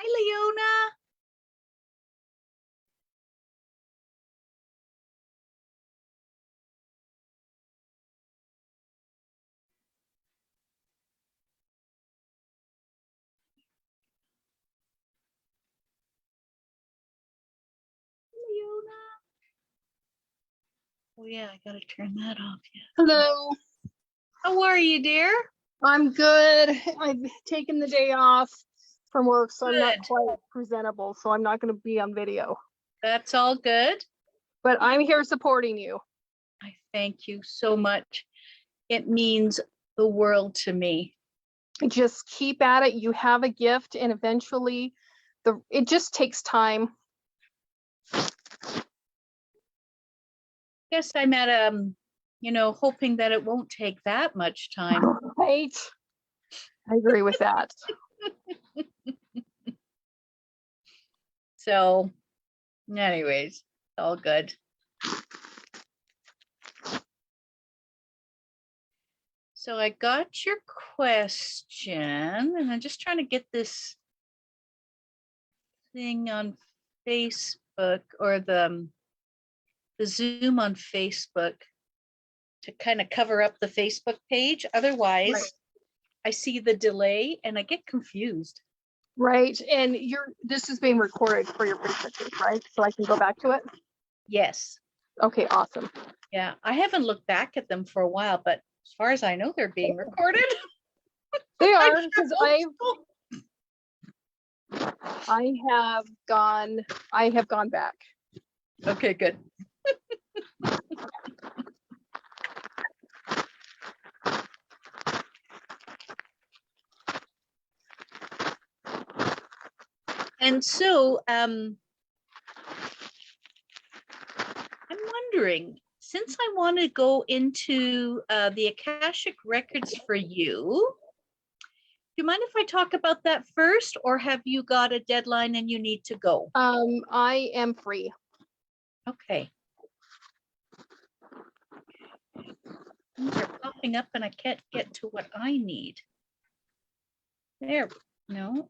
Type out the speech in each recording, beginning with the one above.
Hi, Leona. Leona. Oh yeah, I gotta turn that off. Yeah. Hello. How are you, dear? I'm good. I've taken the day off from work, so I'm not Good. quite presentable, so I'm not going to be on video. That's all good. But I'm here supporting you. I thank you so much. It means the world to me. Just keep at it. You have a gift, and eventually, it just takes time. Guess I'm at hoping that it won't take that much time. Right? I agree with that. So, anyways, all good. So I got your question, and I'm just trying to get this thing on Facebook or the Zoom on Facebook to kind of cover up the Facebook page. Otherwise, Right. I see the delay and I get confused. Right. And this is being recorded for your pictures, right? So I can go back to it? Yes. Okay, awesome. Yeah, I haven't looked back at them for a while, but as far as I know, they're being recorded. They are, because I have gone back. Okay, good. And so I'm wondering, since I want to go into the Akashic Records for you, do you mind if I talk about that first, or have you got a deadline and you need to go? I am free. Okay. Things are popping up and I can't get to what I need. There, no.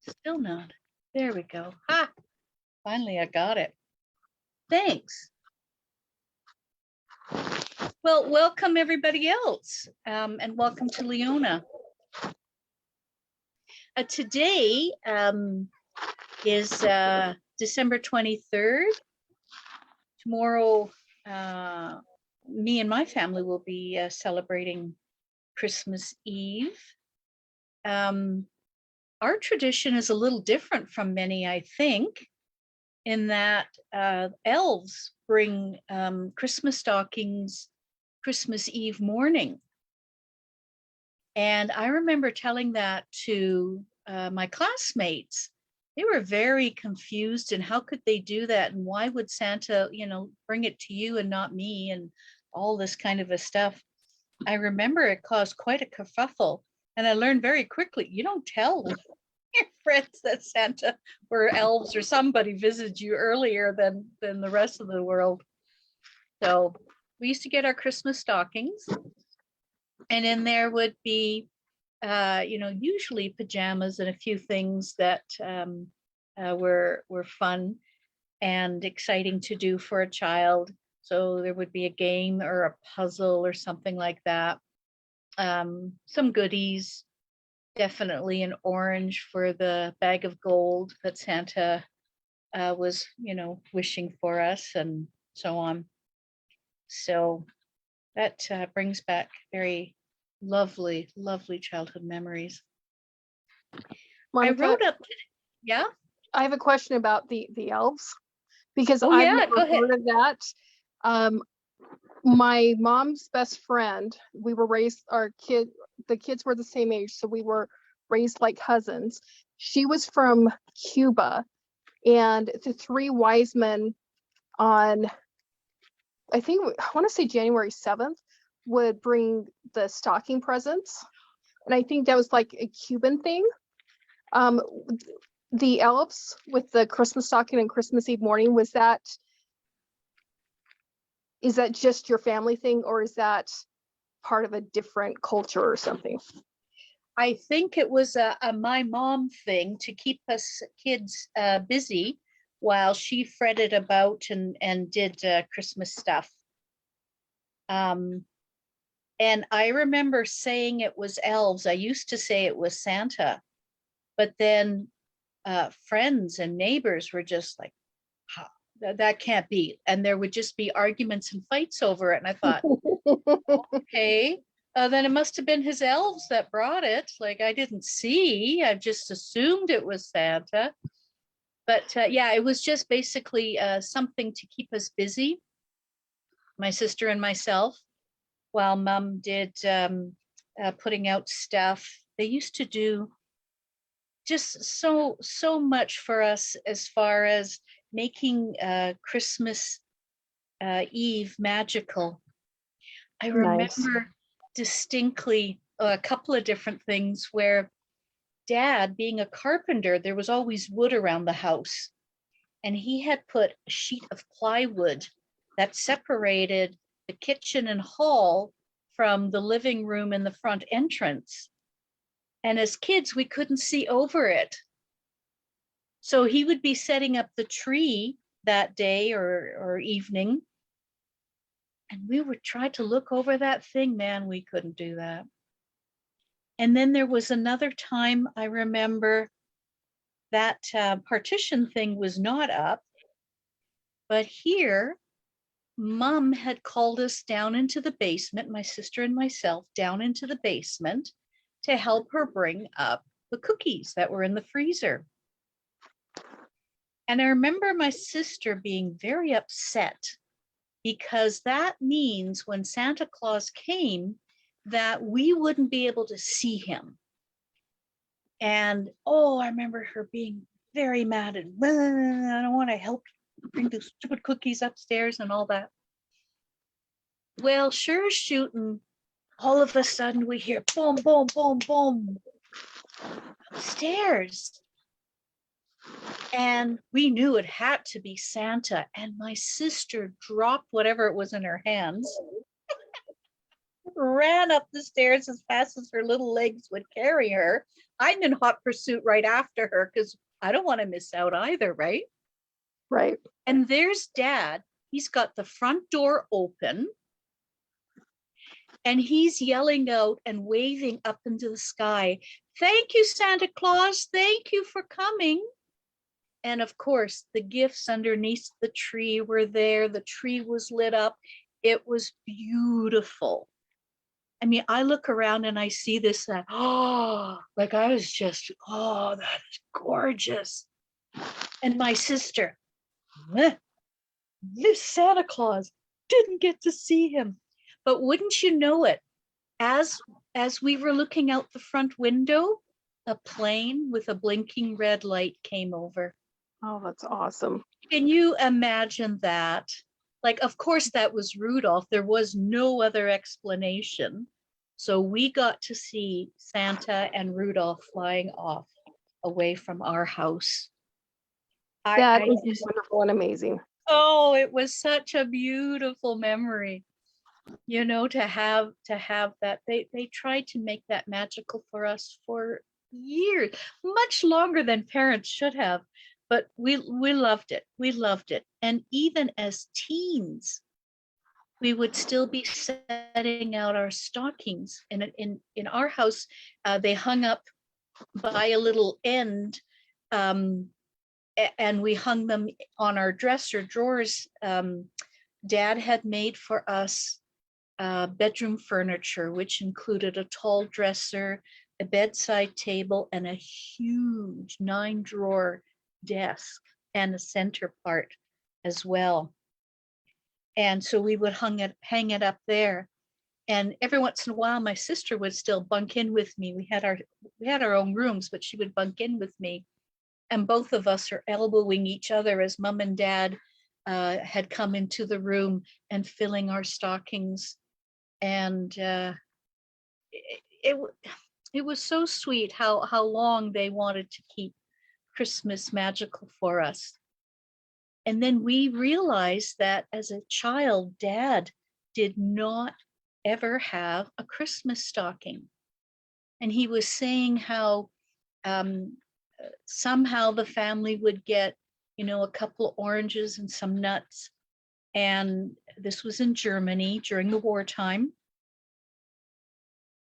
Still not. There we go. Ha! Finally, I got it. Thanks. Well, welcome everybody else, and welcome to Leona. Today is December 23rd. Tomorrow, me and my family will be celebrating Christmas Eve. Our tradition is a little different from many, I think, in that elves bring Christmas stockings Christmas Eve morning. And I remember telling that to my classmates. They were very confused, and how could they do that? And why would Santa, bring it to you and not me, and all this kind of a stuff. I remember it caused quite a kerfuffle. And I learned very quickly, you don't tell your friends that Santa or elves or somebody visited you earlier than the rest of the world. So we used to get our Christmas stockings, and in there would be, usually pajamas and a few things that were fun and exciting to do for a child. So there would be a game or a puzzle or something like that. Some goodies, definitely an orange for the bag of gold that Santa was, wishing for us, and so on. So that brings back very lovely, lovely childhood memories. Monika, I wrote up, yeah? I have a question about the elves, because Oh, I've yeah, never go ahead. heard of that. My mom's best friend, we were raised, the kids were the same age, so we were raised like cousins. She was from Cuba, and the three wise men on, I want to say January 7th, would bring the stocking presents. And I think that was like a Cuban thing. The elves with the Christmas stocking and Christmas Eve morning, is that just your family thing, or is that part of a different culture or something? I think it was a my mom thing to keep us kids busy while she fretted about and did Christmas stuff. Um, and I remember saying it was elves. I used to say it was Santa, but then friends and neighbors were just like, "Huh, that can't be." And there would just be arguments and fights over it. And I thought, okay, then it must have been his elves that brought it. Like I didn't see, I just assumed it was Santa. But yeah, it was just basically something to keep us busy, my sister and myself, while mom did putting out stuff. They used to do just so much for us as far as making Christmas Eve magical. I Nice. remember distinctly a couple of different things where dad, being a carpenter, there was always wood around the house. And he had put a sheet of plywood that separated the kitchen and hall from the living room and the front entrance. And as kids, we couldn't see over it. So he would be setting up the tree that day or evening. And we would try to look over that thing. Man, we couldn't do that. And then there was another time I remember that partition thing was not up, but here mom had called us down into the basement, my sister and myself down into the basement to help her bring up the cookies that were in the freezer. And I remember my sister being very upset because that means when Santa Claus came that we wouldn't be able to see him. And oh, I remember her being very mad and I don't want to help bring the stupid cookies upstairs and all that. Well, sure as shooting, all of a sudden we hear boom, boom, boom, boom upstairs. And we knew it had to be Santa. And my sister dropped whatever it was in her hands, ran up the stairs as fast as her little legs would carry her. I'm in hot pursuit right after her because I don't want to miss out either, right? Right. And there's dad. He's got the front door open and he's yelling out and waving up into the sky, "Thank you, Santa Claus. Thank you for coming." And of course, the gifts underneath the tree were there. The tree was lit up. It was beautiful. I mean, I look around and I see this, like I was just, oh, that is gorgeous. And my sister, this Santa Claus, didn't get to see him. But wouldn't you know it, as we were looking out the front window, a plane with a blinking red light came over. Oh, that's awesome. Can you imagine that? Like, of course, that was Rudolph. There was no other explanation. So we got to see Santa and Rudolph flying off away from our house. That I is just, wonderful and amazing. oh, it was such a beautiful memory, you know, to have that. They tried to make that magical for us for years, much longer than parents should have. But we loved it. We loved it. And even as teens, we would still be setting out our stockings. In our house, they hung up by a little end, and we hung them on our dresser drawers. Dad had made for us bedroom furniture, which included a tall dresser, a bedside table, and a huge 9-drawer desk and a center part as well. And so we would hang it up there. And every once in a while, my sister would still bunk in with me. We had our own rooms, but she would bunk in with me. And both of us are elbowing each other as mom and dad had come into the room and filling our stockings. And it was so sweet how long they wanted to keep Christmas magical for us. And then we realized that as a child, dad did not ever have a Christmas stocking. and he was saying how somehow the family would get, a couple of oranges and some nuts. And this was in Germany during the wartime.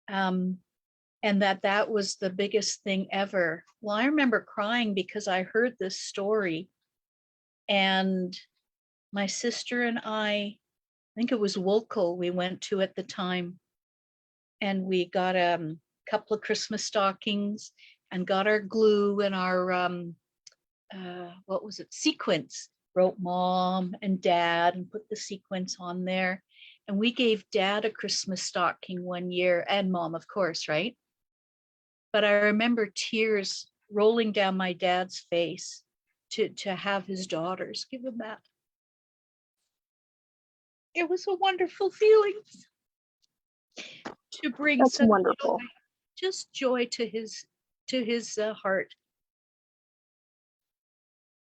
And that was the biggest thing ever. Well, I remember crying because I heard this story, and my sister and I think it was Wilco we went to at the time, and we got a couple of Christmas stockings and got our glue and our what was it, sequence, wrote mom and dad and put the sequence on there. And we gave dad a Christmas stocking one year, and mom, of course, right? But I remember tears rolling down my dad's face to have his daughters give him that. It was a wonderful feeling to bring That's such wonderful. joy, just joy to his heart.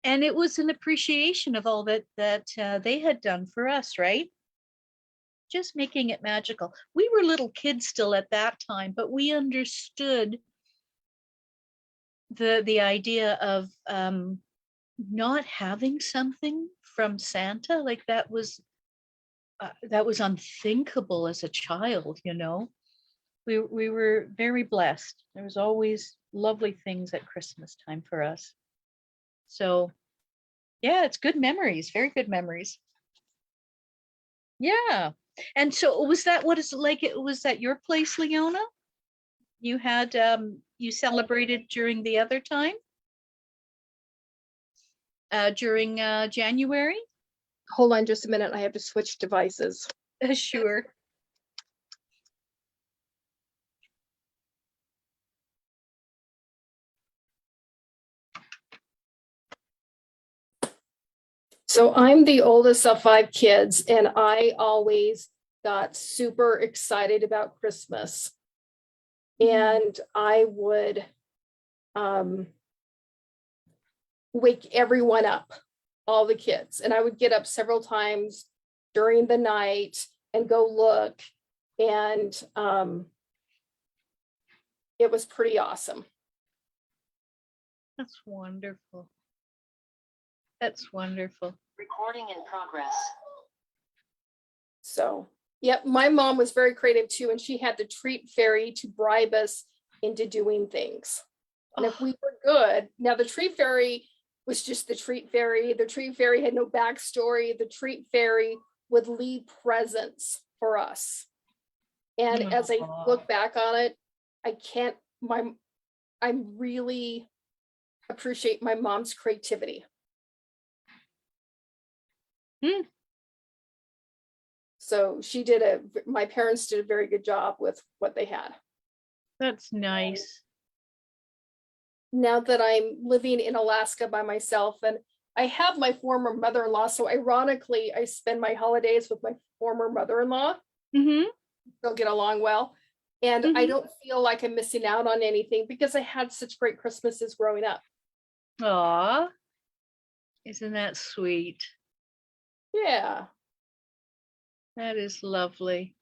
And it was an appreciation of all that they had done for us, right? Just making it magical. We were little kids still at that time, but we understood the idea of not having something from Santa. Like that was unthinkable as a child. We were very blessed. There was always lovely things at Christmas time for us. So yeah, it's good memories, very good memories. Yeah. And so was that, what is it like? Was that your place, Leona? You had, you celebrated during the other time? During January? Hold on just a minute. I have to switch devices. Sure. So I'm the oldest of 5 kids, and I always got super excited about Christmas. And I would wake everyone up, all the kids. And I would get up several times during the night and go look. And it was pretty awesome. That's wonderful. That's wonderful. Recording in progress. So, yep, my mom was very creative too, and she had the treat fairy to bribe us into doing things. And if we were good, now the treat fairy was just the treat fairy. The treat fairy had no backstory. The treat fairy would leave presents for us. And as I look back on it, I really appreciate my mom's creativity. So my parents did a very good job with what they had. That's nice. Now that I'm living in Alaska by myself, and I have my former mother-in-law, so ironically, I spend my holidays with my former mother-in-law. They'll get along well. And I don't feel like I'm missing out on anything because I had such great Christmases growing up. Aw, isn't that sweet? Yeah. That is lovely.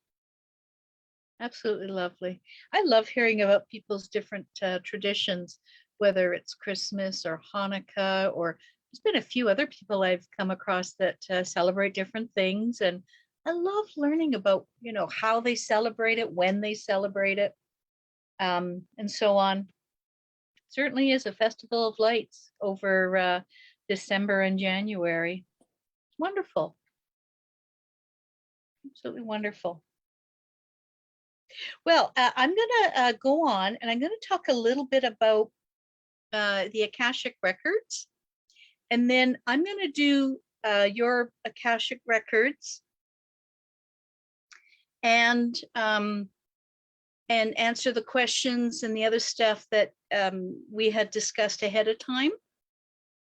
Absolutely lovely. I love hearing about people's different traditions, whether it's Christmas or Hanukkah, or there's been a few other people I've come across that celebrate different things. And I love learning about, how they celebrate it, when they celebrate it, and so on. Certainly is a festival of lights over December and January. Wonderful. Absolutely wonderful. Well, I'm going to go on, and I'm going to talk a little bit about the Akashic Records. And then I'm going to do your Akashic Records and answer the questions and the other stuff that we had discussed ahead of time.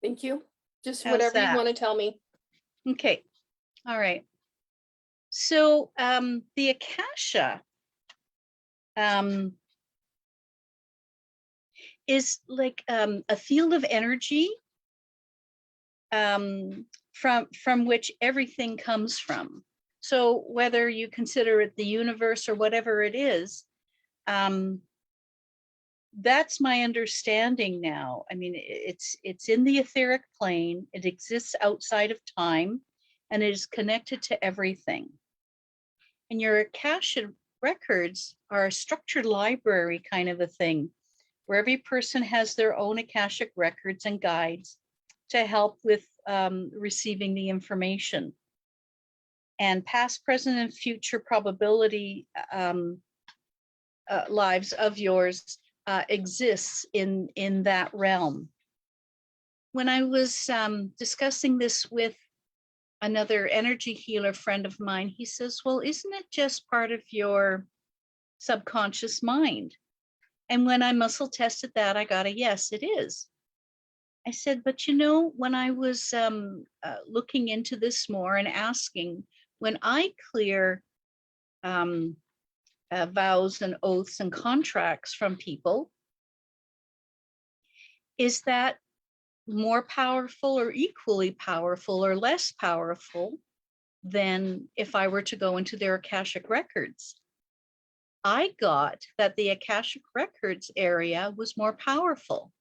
Thank you. Just How's whatever that? you want to tell me. Okay. All right. So the Akasha is like a field of energy from which everything comes from. So whether you consider it the universe or whatever it is, that's my understanding now. I mean, it's in the etheric plane. It exists outside of time, and it is connected to everything. And your Akashic records are a structured library kind of a thing, where every person has their own Akashic records and guides to help with receiving the information. And past, present, and future probability lives of yours exists in that realm. When I was discussing this with another energy healer friend of mine, he says, well, isn't it just part of your subconscious mind? And when I muscle tested that, I got a yes, it is. I said, but you know, when I was looking into this more and asking, when I clear vows and oaths and contracts from people, is that more powerful or equally powerful or less powerful than if I were to go into their Akashic records? I got that the Akashic records area was more powerful.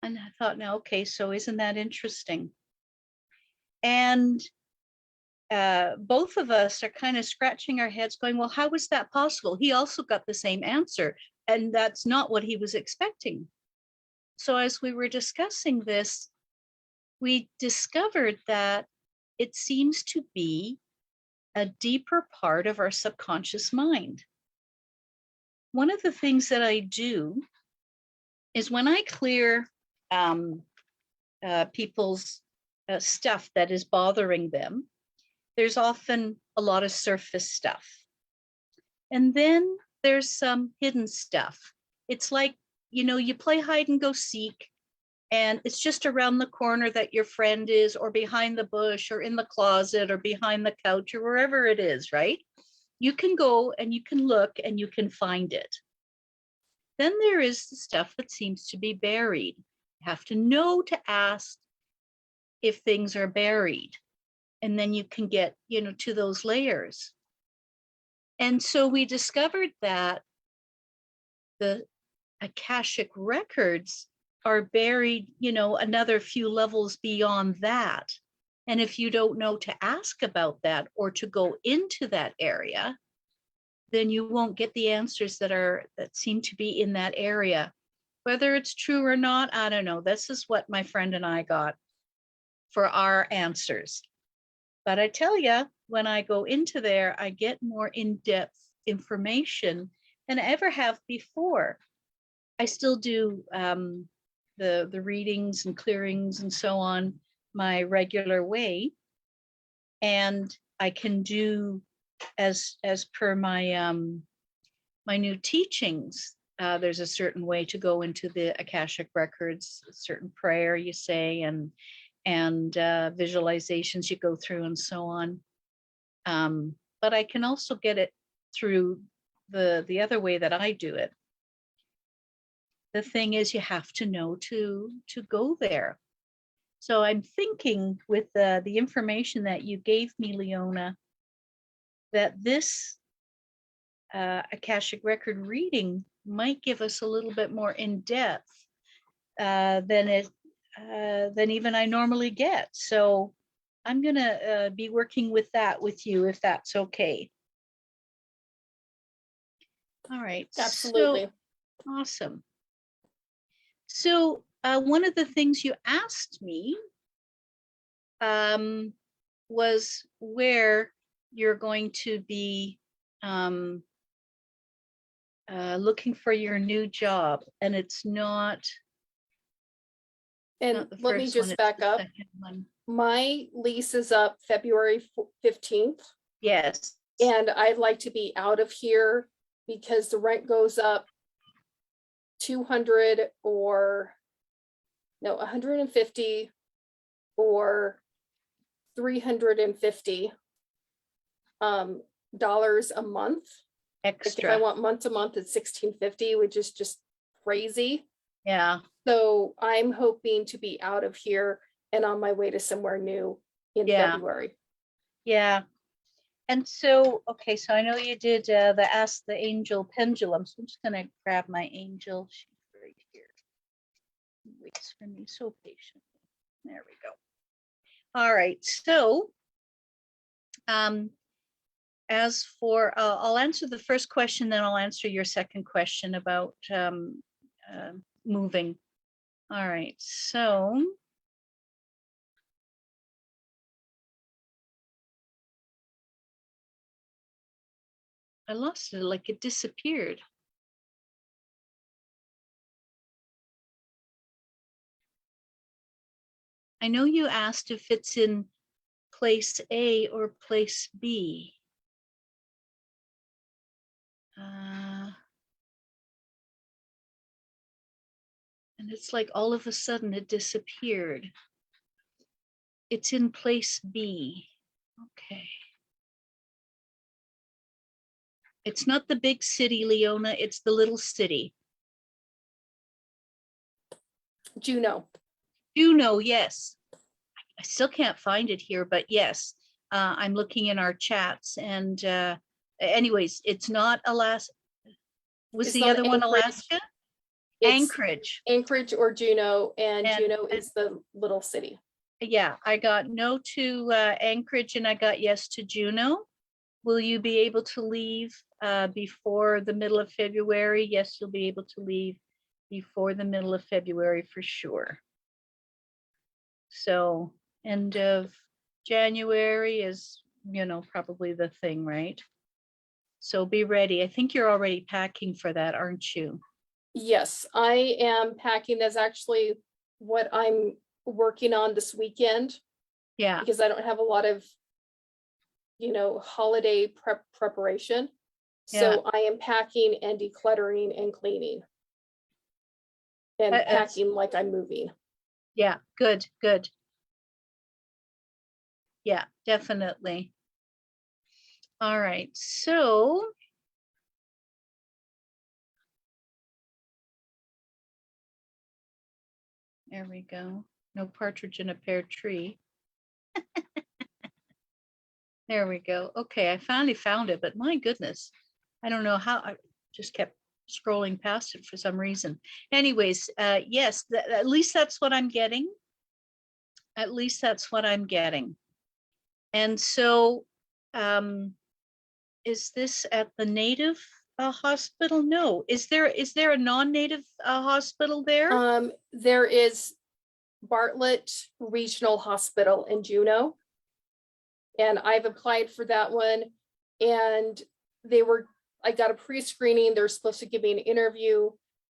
And I thought, now, okay, so isn't that interesting? And both of us are kind of scratching our heads going, well, how is that possible? He also got the same answer, and that's not what he was expecting. So as we were discussing this, we discovered that it seems to be a deeper part of our subconscious mind. One of the things that I do is when I clear people's stuff that is bothering them, there's often a lot of surface stuff. And then there's some hidden stuff. It's like, you know, you play hide and go seek, and it's just around the corner that your friend is, or behind the bush, or in the closet, or behind the couch, or wherever it is, right? You can go and you can look and you can find it. Then there is the stuff that seems to be buried. You have to know to ask if things are buried, and then you can get, you know, to those layers. And so we discovered that the Akashic records are buried, you know, another few levels beyond that. And if you don't know to ask about that or to go into that area, then you won't get the answers that seem to be in that area. Whether it's true or not, I don't know. This is what my friend and I got for our answers. But I tell you, when I go into there, I get more in-depth information than I ever have before. I still do the readings and clearings and so on my regular way, and I can do as per my my new teachings. There's a certain way to go into the Akashic records, a certain prayer you say, and visualizations you go through and so on. But I can also get it through the other way that I do it. The thing is, you have to know to go there. So I'm thinking with the information that you gave me, Leona, that this Akashic record reading might give us a little bit more in depth than even I normally get. So I'm gonna be working with that with you, if that's okay. All right. Absolutely. So, awesome. So one of the things you asked me was where you're going to be looking for your new job, and it's not. And let me just back up. My lease is up February 15th. Yes. And I'd like to be out of here because the rent goes up 200 or no, 150 or 350 dollars a month. Extra. Like if I want month to month, it's 1650, which is just crazy. Yeah. So I'm hoping to be out of here and on my way to somewhere new in February. Yeah. And so, okay, so I know you did the Ask the Angel pendulum. So I'm just going to grab my angel. Waits for me so patiently. There we go. All right. So, as for, I'll answer the first question, then I'll answer your second question about moving. All right. So, I lost it, like it disappeared. I know you asked if it's in place A or place B. And it's like all of a sudden it disappeared. It's in place B. Okay. It's not the big city, Leona, it's the little city. Juneau. Juneau, yes. I still can't find it here, but yes, I'm looking in our chats. And anyways, it's not Alaska. Was It's the not other one Anchorage. Alaska? It's Anchorage. Anchorage or Juneau, and And- Juneau is the little city. Yeah, I got no to Anchorage and I got yes to Juneau. Will you be able to leave before the middle of February? Yes, you'll be able to leave before the middle of February for sure. So end of January is, you know, probably the thing, right? So be ready. I think you're already packing for that, aren't you? Yes, I am packing. That's actually what I'm working on this weekend Yeah, because I don't have a lot of, holiday preparation. So I am packing and decluttering and cleaning and That's- packing like I'm moving. yeah, good, good. Yeah, definitely. All right, so there we go. No partridge in a pear tree. There we go. Okay, I finally found it, but my goodness, I don't know how, I just kept scrolling past it for some reason. Anyways, yes, at least that's what I'm getting. At least that's what I'm getting. And so, is this at the native hospital? No. Is there a non-native hospital there? There is Bartlett Regional Hospital in Juneau. And I've applied for that one. And I got a pre-screening. They're supposed to give me an interview,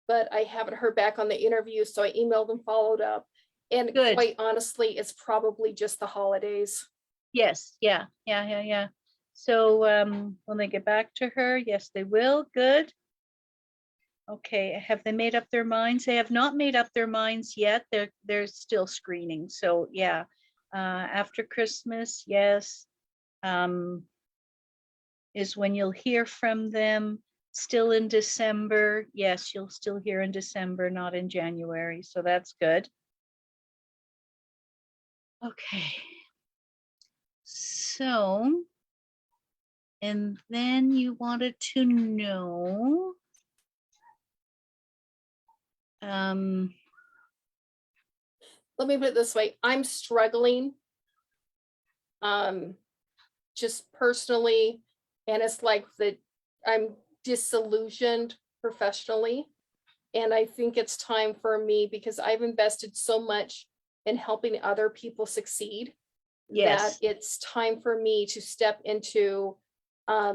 but I haven't heard back on the interview. So I emailed them, followed up. And Good. quite honestly, it's probably just the holidays. Yes, yeah. So when they get back to her, yes, they will. Good. Okay, have they made up their minds? They have not made up their minds yet. They're still screening. So yeah, after Christmas, yes, is when you'll hear from them. Still in December, yes, you'll still hear in December, not in January. So that's good. Okay. So, and then you wanted to know, Let me put it this way. I'm struggling just personally, and it's like that I'm disillusioned professionally. And I think it's time for me because I've invested so much in helping other people succeed yes, that it's time for me to step into a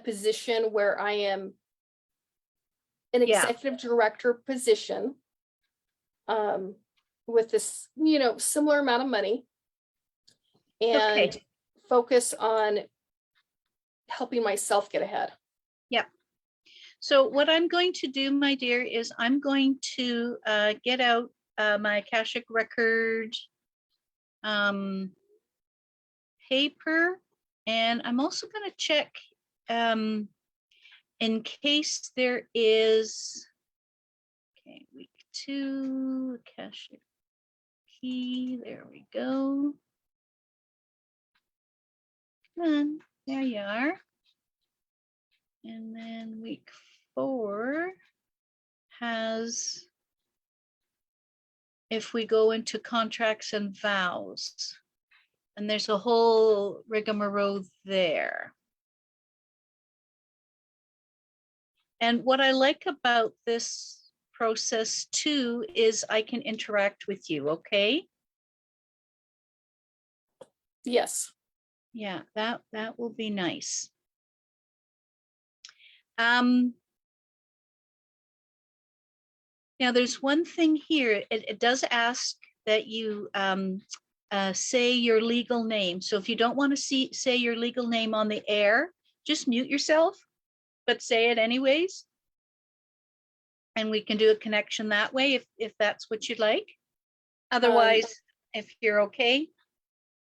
position where I am an Yeah. executive director position with this, similar amount of money and Okay. focus on helping myself get ahead. Yeah. So what I'm going to do, my dear, is I'm going to get out my Akashic Record paper, and I'm also going to check in case there is, okay, week 2, Akashic key, there we go. Come on, there you are. And then week 4 has if we go into contracts and vows, and there's a whole rigmarole there. And what I like about this process too is I can interact with you, okay? Yes. Yeah, that will be nice. Now there's one thing here. It does ask that you say your legal name. So if you don't want to say your legal name on the air, just mute yourself, but say it anyways. And we can do a connection that way if that's what you'd like. Otherwise, if you're okay.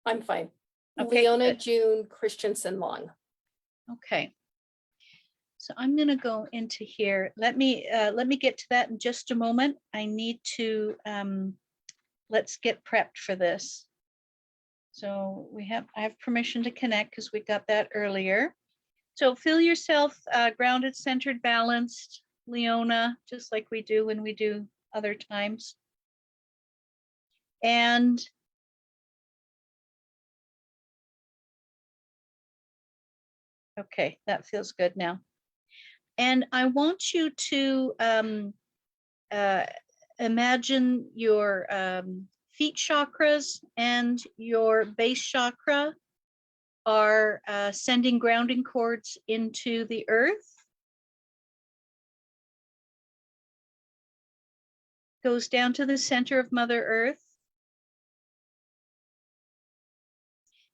I'm fine. Okay, Leona good. June Christensen Long. Okay. So I'm going to go into here. Let me get to that in just a moment. I need to let's get prepped for this. So I have permission to connect because we got that earlier. So feel yourself grounded, centered, balanced, Leona, just like we do when we do other times. And okay, that feels good now. And I want you to imagine your feet chakras and your base chakra are sending grounding cords into the earth. Goes down to the center of Mother Earth.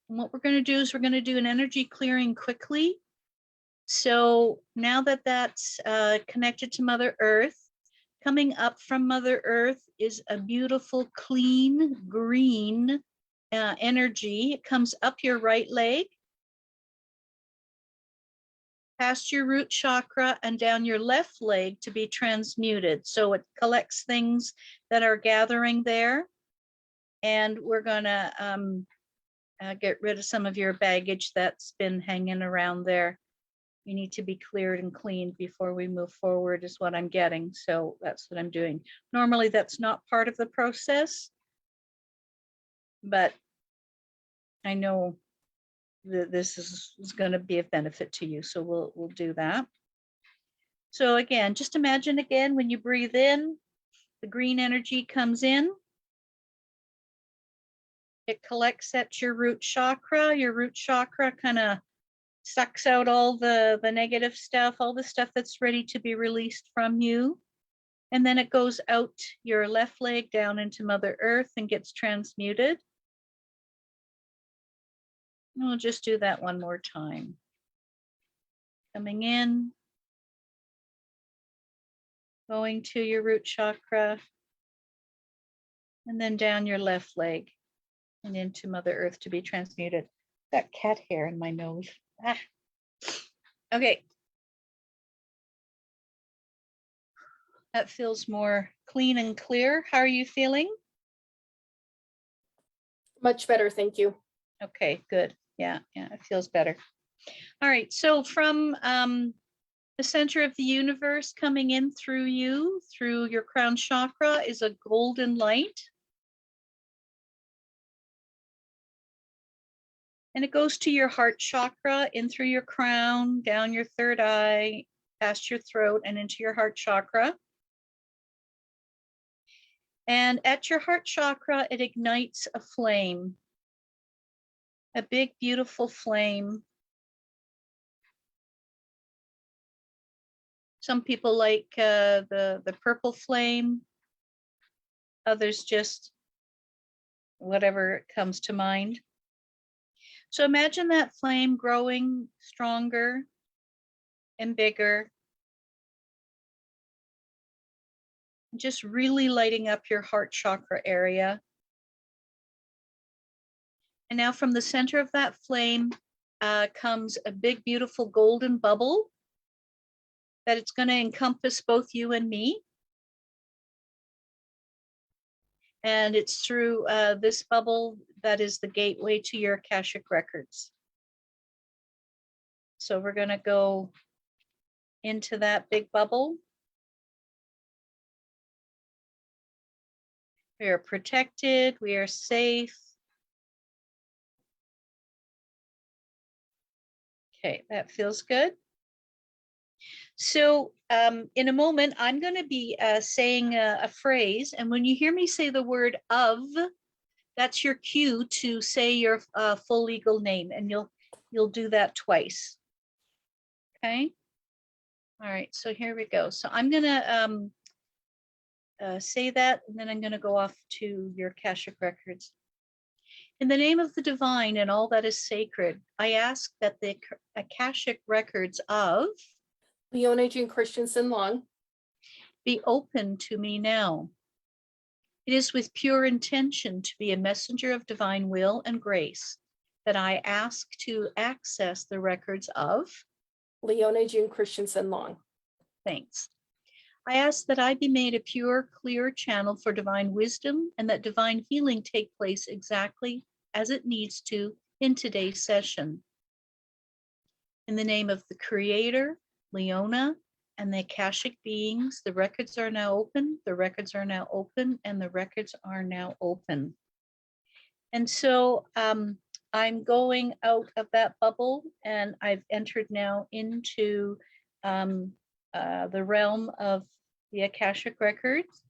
And what we're going to do is we're going to do an energy clearing quickly. So now that that's connected to Mother Earth, coming up from Mother Earth is a beautiful, clean, green energy. It comes up your right leg, past your root chakra, and down your left leg to be transmuted. So it collects things that are gathering there. And we're going to get rid of some of your baggage that's been hanging around there. You need to be cleared and cleaned before we move forward is what I'm getting. So that's what I'm doing. Normally that's not part of the process, but I know that this is going to be of benefit to you. So we'll do that. So again, just imagine again, when you breathe in, the green energy comes in. It collects at your root chakra. Your root chakra kind of sucks out all the negative stuff, all the stuff that's ready to be released from you. And then it goes out your left leg down into Mother Earth and gets transmuted. And we'll just do that one more time. Coming in, going to your root chakra, and then down your left leg and into Mother Earth to be transmuted. Got cat hair in my nose. Ah. Okay. That feels more clean and clear. How are you feeling? Much better, thank you. Okay, good. Yeah, it feels better. All right, so from the center of the universe coming in through you, through your crown chakra, is a golden light. And it goes to your heart chakra, in through your crown, down your third eye, past your throat, and into your heart chakra. And at your heart chakra, it ignites a flame, a big, beautiful flame. Some people like the purple flame, others just whatever comes to mind. So imagine that flame growing stronger and bigger, just really lighting up your heart chakra area. And now from the center of that flame comes a big, beautiful golden bubble that it's going to encompass both you and me. And it's through this bubble that is the gateway to your Akashic Records. So we're going to go into that big bubble. We are protected. We are safe. Okay, that feels good. So in a moment, I'm going to be saying a phrase. And when you hear me say the word of, that's your cue to say your full legal name. And you'll do that twice. Okay. All right. So here we go. So I'm going to say that, and then I'm going to go off to your Akashic Records. In the name of the divine and all that is sacred, I ask that the Akashic Records of Leona Jean Christensen Long be open to me now. It is with pure intention to be a messenger of divine will and grace that I ask to access the records of Leona Jean Christensen Long. Thanks. I ask that I be made a pure, clear channel for divine wisdom and that divine healing take place exactly as it needs to in today's session. In the name of the Creator, Leona, and the Akashic beings, the records are now open, the records are now open, and the records are now open. And so I'm going out of that bubble, and I've entered now into the realm of the Akashic Records.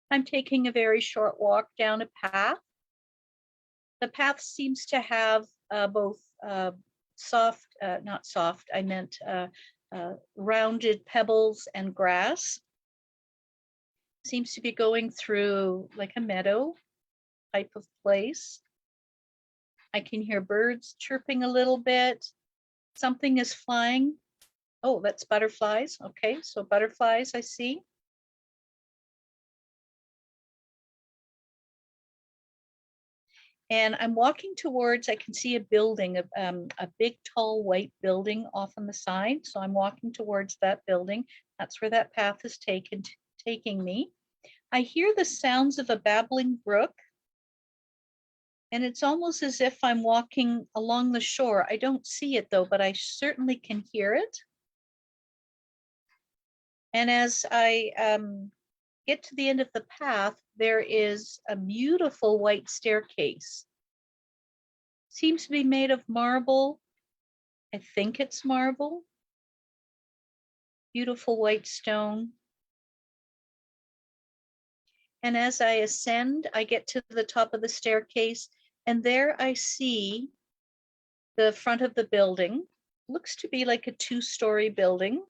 I'm taking a very short walk down a path. The path seems to have both soft, not soft, I meant rounded pebbles and grass. Seems to be going through like a meadow type of place. I can hear birds chirping a little bit. Something is flying. Oh, that's butterflies. Okay, so butterflies I see. And I'm walking towards, I can see a building, a big, tall, white building off on the side. So I'm walking towards that building. That's where that path is taking me. I hear the sounds of a babbling brook. And it's almost as if I'm walking along the shore. I don't see it though, but I certainly can hear it. And as I get to the end of the path, there is a beautiful white staircase. Seems to be made of marble. I think it's marble. Beautiful white stone. And as I ascend, I get to the top of the staircase, and there I see the front of the building. Looks to be like a two-story building.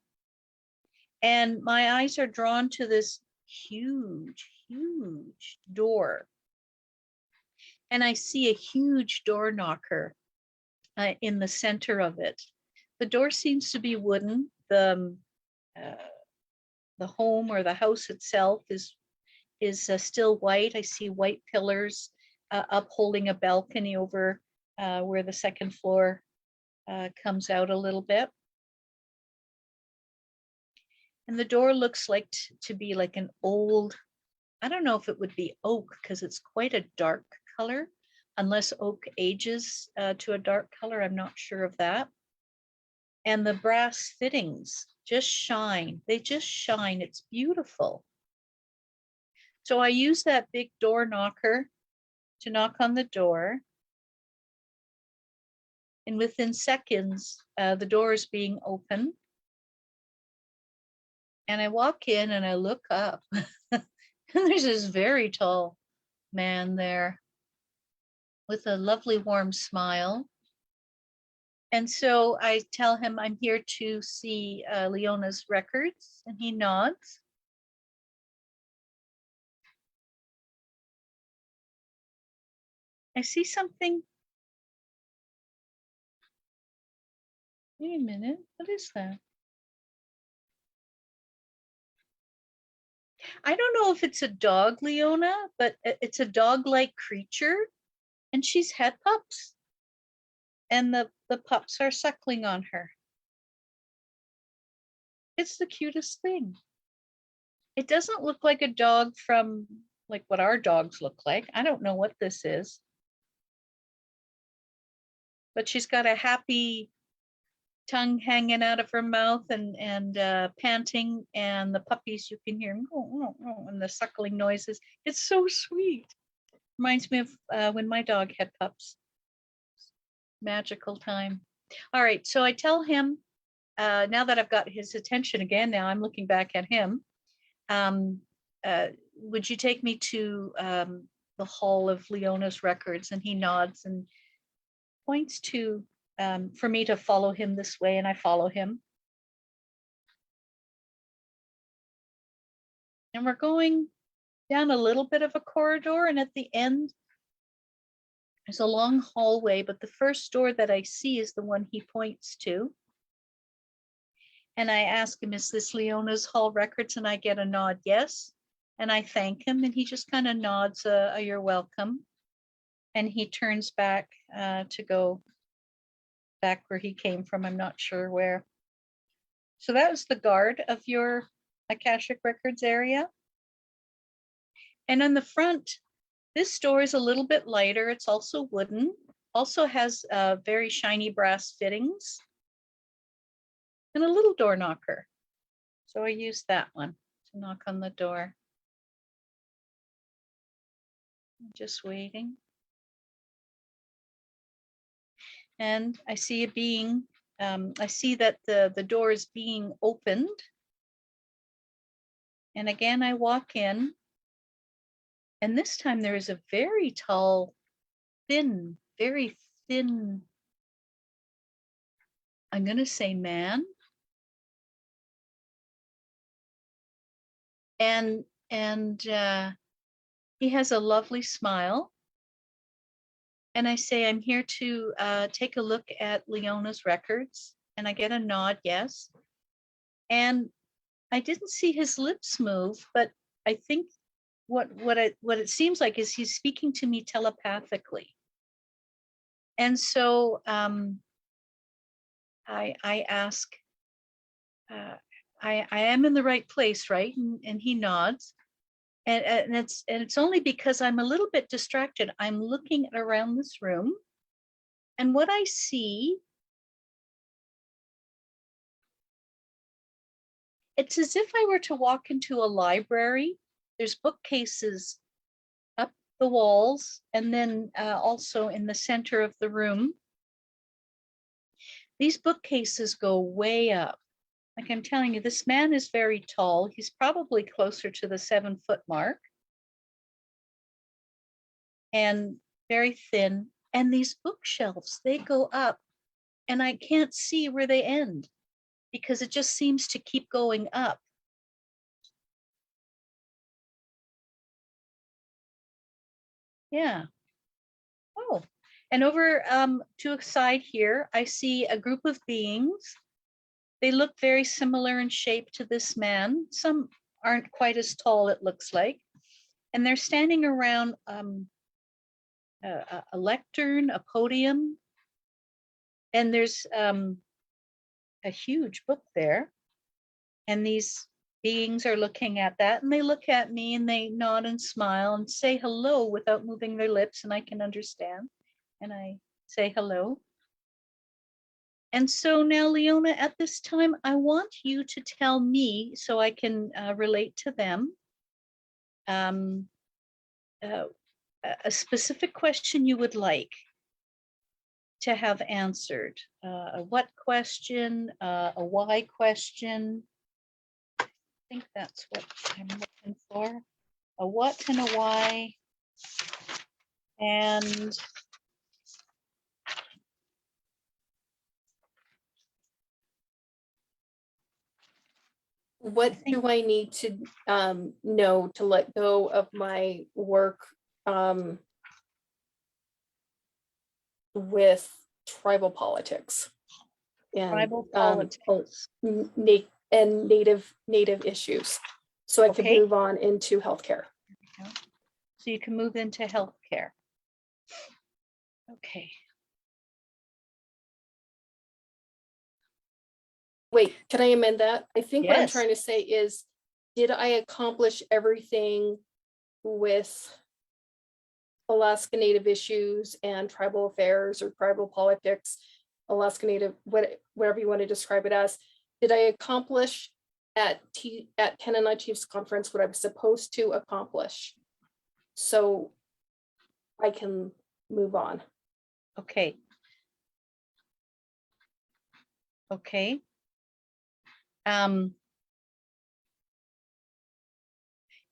And my eyes are drawn to this huge, huge door. And I see a huge door knocker in the center of it. The door seems to be wooden. The home or the house itself is still white. I see white pillars upholding a balcony over where the second floor comes out a little bit. And the door looks like to be like an old, I don't know if it would be oak because it's quite a dark color, unless oak ages to a dark color. I'm not sure of that. And the brass fittings just shine. They just shine. It's beautiful. So I use that big door knocker to knock on the door. And within seconds, the door is being opened. And I walk in and I look up. And there's this very tall man there with a lovely warm smile. And so I tell him I'm here to see Leona's records, and he nods. I see something. Wait a minute, what is that? I don't know if it's a dog, Leona, but it's a dog-like creature, and she's had pups. And the pups are suckling on her. It's the cutest thing. It doesn't look like a dog from like what our dogs look like. I don't know what this is. But she's got a happy tongue hanging out of her mouth and panting, and the puppies you can hear and the suckling noises. It's so sweet. Reminds me of when my dog had pups. Magical time. All right, so I tell him, now that I've got his attention again, now I'm looking back at him. Would you take me to the hall of Leona's records? And he nods and points to for me to follow him this way, and I follow him. And we're going down a little bit of a corridor, and at the end, there's a long hallway, but the first door that I see is the one he points to. And I ask him, is this Leona's hall records? And I get a nod, yes. And I thank him, and he just kind of nods, you're welcome. And he turns back to go back where he came from. I'm not sure where. So that was the guard of your Akashic Records area. And on the front, this door is a little bit lighter. It's also wooden, also has very shiny brass fittings, and a little door knocker. So I used that one to knock on the door. I'm just waiting. And I see a being. I see that the door is being opened. And again, I walk in. And this time there is a very tall, very thin, I'm going to say man. And he has a lovely smile. And I say, I'm here to take a look at Leona's records. And I get a nod, yes. And I didn't see his lips move, but I think what it seems like is he's speaking to me telepathically. And so I ask, I am in the right place, right? And he nods. And it's only because I'm a little bit distracted. I'm looking around this room, and what I see, it's as if I were to walk into a library. There's bookcases up the walls, and then also in the center of the room. These bookcases go way up. Like I'm telling you, this man is very tall. He's probably closer to the 7-foot mark. And very thin. And these bookshelves, they go up, and I can't see where they end because it just seems to keep going up. Yeah. Oh, and over to a side here, I see a group of beings. They look very similar in shape to this man. Some aren't quite as tall, it looks like. And they're standing around a lectern, a podium. And there's a huge book there. And these beings are looking at that, and they look at me and they nod and smile and say hello without moving their lips, and I can understand. And I say hello. And so now, Leona, at this time, I want you to tell me so I can relate to them a specific question you would like to have answered. A what question, a why question. I think that's what I'm looking for. A what and a why. And What do I need to know to let go of my work with tribal politics and tribal politics. And native issues, so I can move on into healthcare. So you can move into healthcare. Okay. Wait, can I amend that? I think what I'm Yes. trying to say is, did I accomplish everything with Alaska Native issues and tribal affairs or tribal politics Alaska Native, whatever you want to describe it as. Did I accomplish at Tenanai Chiefs Conference what I was supposed to accomplish? So I can move on. Okay. Okay.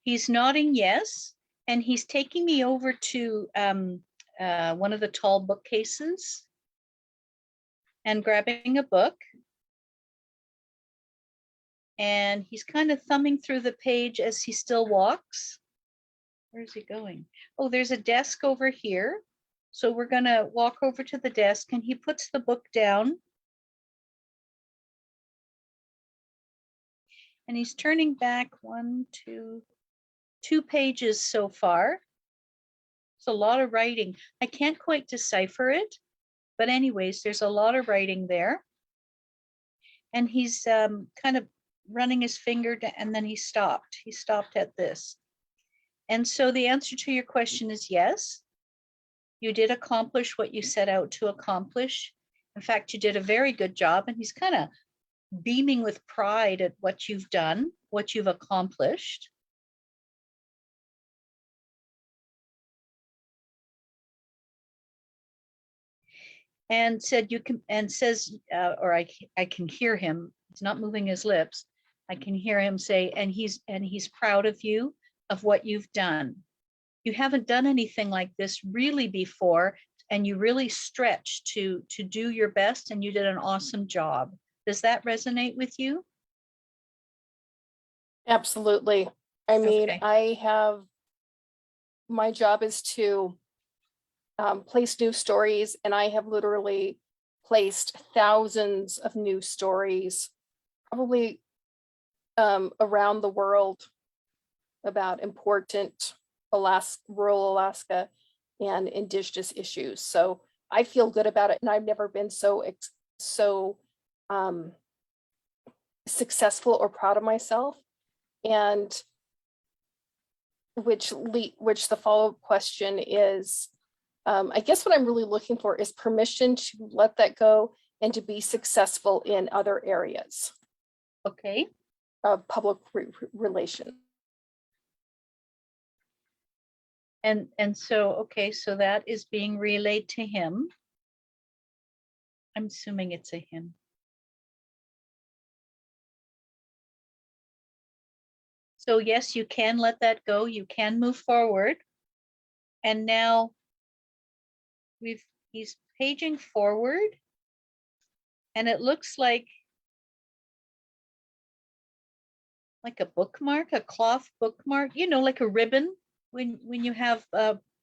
He's nodding yes, and he's taking me over to one of the tall bookcases and grabbing a book. And he's kind of thumbing through the page as he still walks. Where is he going? Oh, there's a desk over here. So we're going to walk over to the desk, and he puts the book down. And he's turning back two pages so far. It's a lot of writing. I can't quite decipher it, but anyways, there's a lot of writing there. And he's kind of running his finger down, and then he stopped. He stopped at this. And so the answer to your question is yes. You did accomplish what you set out to accomplish. In fact, you did a very good job, and he's kind of beaming with pride at what you've done, what you've accomplished. And said you can, and says, or I can hear him. He's not moving his lips. I can hear him say, and he's proud of you, of what you've done. You haven't done anything like this really before, and you really stretched to do your best, and you did an awesome job. Does that resonate with you? Absolutely. I mean, Okay. my job is to place new stories, and I have literally placed thousands of new stories, probably around the world, about important rural Alaska and indigenous issues. So I feel good about it, and I've never been so successful or proud of myself. And which the follow-up question is, I guess what I'm really looking for is permission to let that go and to be successful in other areas Okay. of public relations. And so, okay, so that is being relayed to him. I'm assuming it's a him. So yes, you can let that go. You can move forward. And now he's paging forward, and it looks like a bookmark, a cloth bookmark, like a ribbon when you have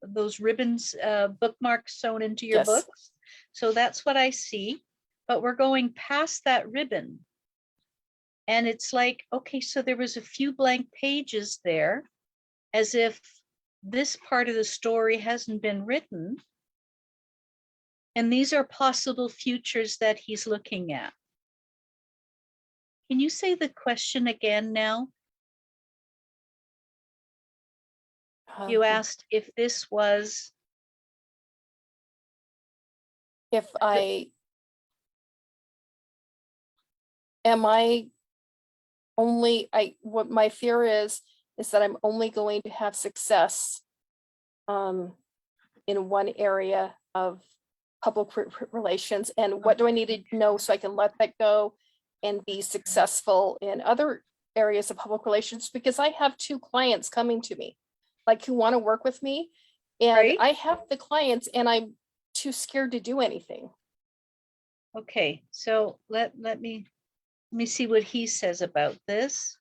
those ribbons, bookmarks sewn into your Yes. books. So that's what I see, but we're going past that ribbon. And it's like, okay, so there was a few blank pages there, as if this part of the story hasn't been written. And these are possible futures that he's looking at. Can you say the question again now? You asked if this was. If I what my fear is that I'm only going to have success in one area of public relations, and what do I need to know so I can let that go and be successful in other areas of public relations? Because I have 2 clients coming to me, like, who want to work with me, and Right. I have the clients, and I'm too scared to do anything. Okay, so let me see what he says about this.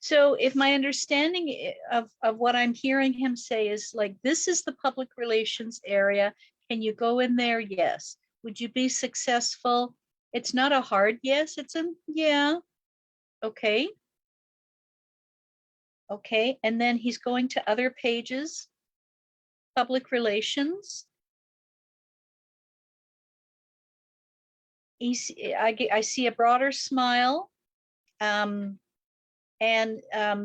So if my understanding of what I'm hearing him say is like, this is the public relations area. Can you go in there? Yes. Would you be successful? It's not a hard yes, it's a yeah. Okay. Okay, and then he's going to other pages. Public relations. I see a broader smile. And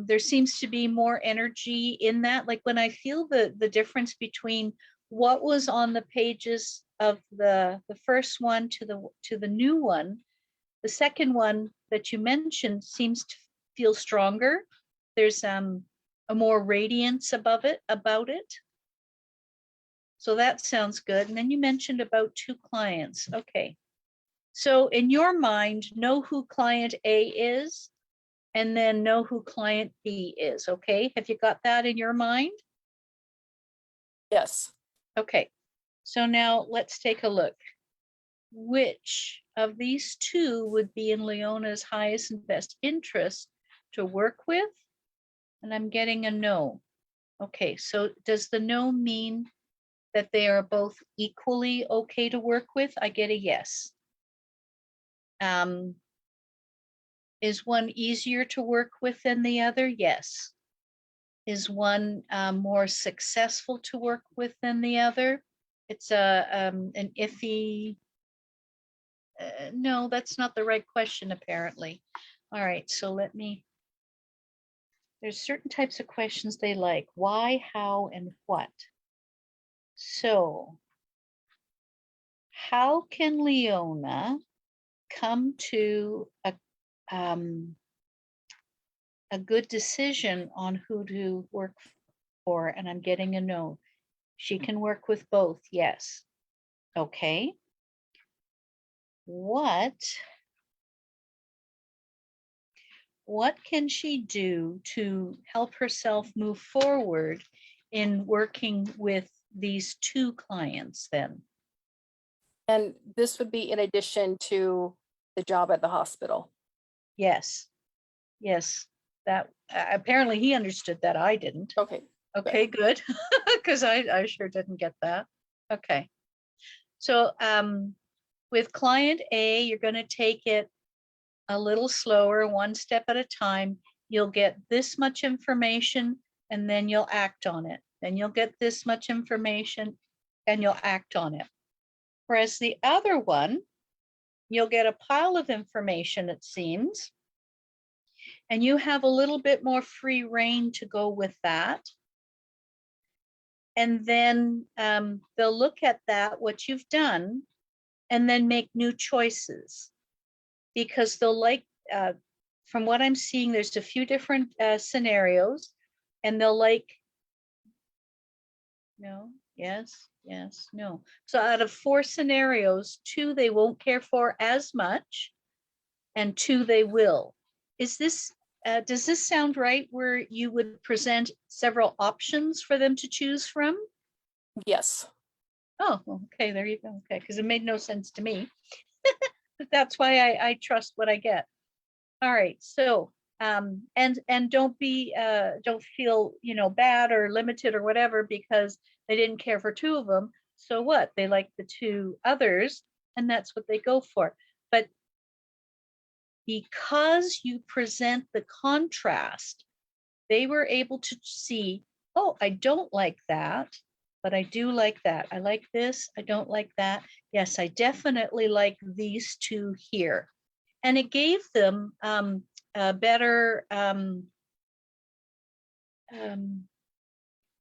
there seems to be more energy in that. Like when I feel the difference between what was on the pages of the first one to the new one, the second one that you mentioned seems to feel stronger. There's a more radiance about it. So that sounds good. And then you mentioned about 2 clients. Okay. So in your mind, know who client A is, and then know who client B is. Okay. Have you got that in your mind? Yes. Okay. So now let's take a look. Which of these 2 would be in Leona's highest and best interest to work with? And I'm getting a no. Okay. So does the no mean that they are both equally okay to work with? I get a yes. Is one easier to work with than the other? Yes. Is one more successful to work with than the other? It's an iffy. No, that's not the right question, apparently. All right, so there's certain types of questions they like. Why, how, and what? So, how can Leona come to a good decision on who to work for? And I'm getting a no. She can work with both, yes. Okay. What can she do to help herself move forward in working with these 2 clients then? And this would be in addition to the job at the hospital. Yes. Yes. That apparently he understood that. I didn't. Okay. Okay, good. Because I sure didn't get that. Okay. So with client A, you're going to take it a little slower, 1 step at a time. You'll get this much information and then you'll act on it. Then you'll get this much information and you'll act on it. Whereas the other one, you'll get a pile of information, it seems, and you have a little bit more free rein to go with that. And then they'll look at that, what you've done, and then make new choices, because they'll like, from what I'm seeing, there's a few different scenarios, and they'll like, no, yes, yes, no. So out of 4 scenarios, 2 they won't care for as much, and 2 they will. Is this, does this sound right, where you would present several options for them to choose from? Yes. Oh, okay, there you go. Okay, because it made no sense to me. That's why I trust what I get. All right, so and don't feel bad or limited or whatever because they didn't care for 2 of them. So what? They like the 2 others, and that's what they go for. But because you present the contrast, they were able to see, oh, I don't like that, but I do like that. I like this, I don't like that. Yes, I definitely like these 2 here. And it gave them a better